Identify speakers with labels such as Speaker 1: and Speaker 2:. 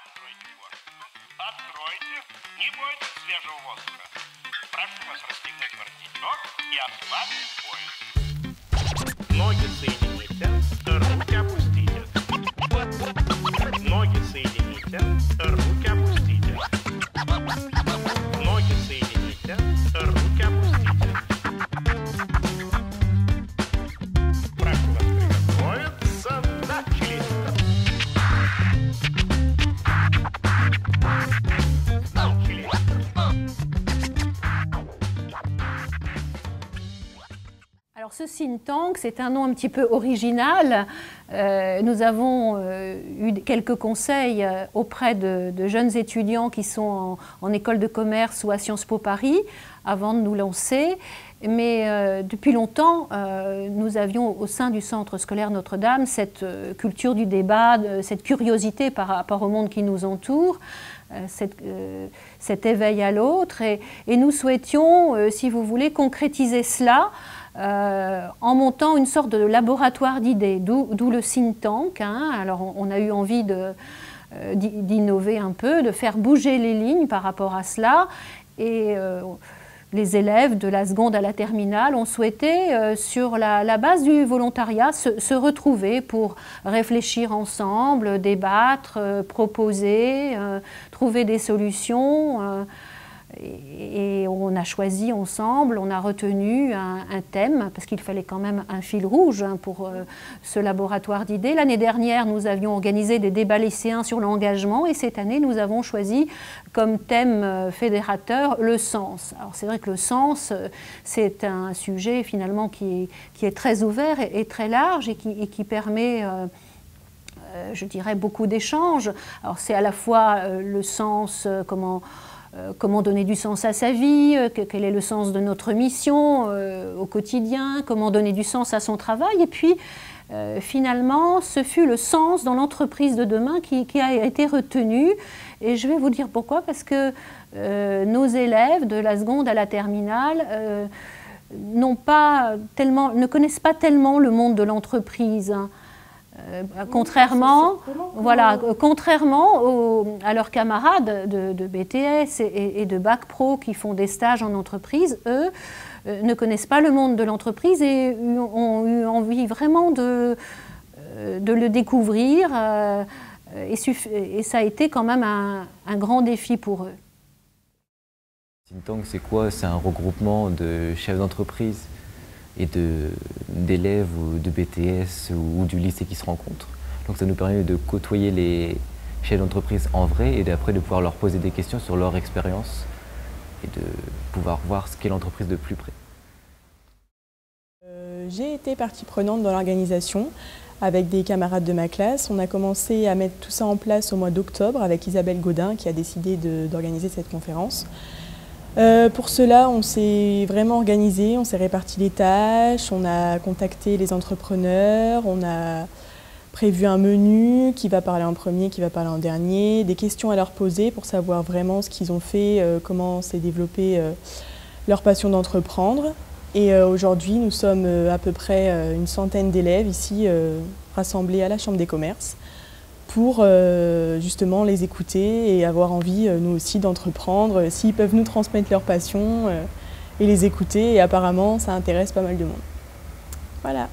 Speaker 1: Откройте форточку. Откройте. Не бойтесь свежего воздуха. Прошу вас расстегнуть воротничок и ослабить пояс. Ноги соедините, руки опустите. Ноги соедините, руки опустите. Ноги соедините, руки опустите. Прошу вас приготовиться. Начали. Начали.
Speaker 2: Alors ce think tank, c'est un nom un petit peu original. Nous avons eu quelques conseils auprès de jeunes étudiants qui sont en école de commerce ou à Sciences Po Paris avant de nous lancer. Mais depuis longtemps, nous avions au sein du centre scolaire Notre-Dame cette culture du débat, cette curiosité par rapport au monde qui nous entoure, cet éveil à l'autre. Et nous souhaitions, si vous voulez, concrétiser cela en montant une sorte de laboratoire d'idées, d'où le think tank. Alors on a eu envie d'innover un peu, de faire bouger les lignes par rapport à cela. Et les élèves de la seconde à la terminale ont souhaité, sur la base du volontariat, se retrouver pour réfléchir ensemble, débattre, proposer, trouver des solutions. Et on a choisi ensemble, on a retenu un thème, parce qu'il fallait quand même un fil rouge pour ce laboratoire d'idées. L'année dernière, nous avions organisé des débats lycéens sur l'engagement, et cette année, nous avons choisi comme thème fédérateur le sens. Alors c'est vrai que le sens, c'est un sujet finalement qui est très ouvert et très large, et qui permet je dirais beaucoup d'échanges. Alors c'est à la fois le sens, comment donner du sens à sa vie, quel est le sens de notre mission au quotidien, comment donner du sens à son travail. Et puis, finalement, ce fut le sens dans l'entreprise de demain qui a été retenu. Et je vais vous dire pourquoi, parce que nos élèves de la seconde à la terminale ne connaissent pas tellement le monde de l'entreprise. Contrairement à leurs camarades de BTS et de Bac Pro qui font des stages en entreprise, eux ne connaissent pas le monde de l'entreprise et ont eu envie vraiment de le découvrir. Et ça a été quand même un grand défi pour eux.
Speaker 3: Think tank, c'est quoi? C'est un regroupement de chefs d'entreprise et d'élèves ou de BTS ou du lycée qui se rencontrent. Donc ça nous permet de côtoyer les chefs d'entreprise en vrai et après de pouvoir leur poser des questions sur leur expérience et de pouvoir voir ce qu'est l'entreprise de plus près.
Speaker 4: J'ai été partie prenante dans l'organisation avec des camarades de ma classe. On a commencé à mettre tout ça en place au mois d'octobre avec Isabelle Gaudin qui a décidé d'organiser cette conférence. Pour cela, on s'est vraiment organisé, on s'est réparti les tâches, on a contacté les entrepreneurs, on a prévu un menu, qui va parler en premier, qui va parler en dernier, des questions à leur poser pour savoir vraiment ce qu'ils ont fait, comment s'est développée leur passion d'entreprendre. Et aujourd'hui, nous sommes à peu près une centaine d'élèves ici rassemblés à la Chambre des commerces pour justement les écouter et avoir envie, nous aussi, d'entreprendre, s'ils peuvent nous transmettre leur passion et les écouter. Et apparemment, ça intéresse pas mal de monde. Voilà.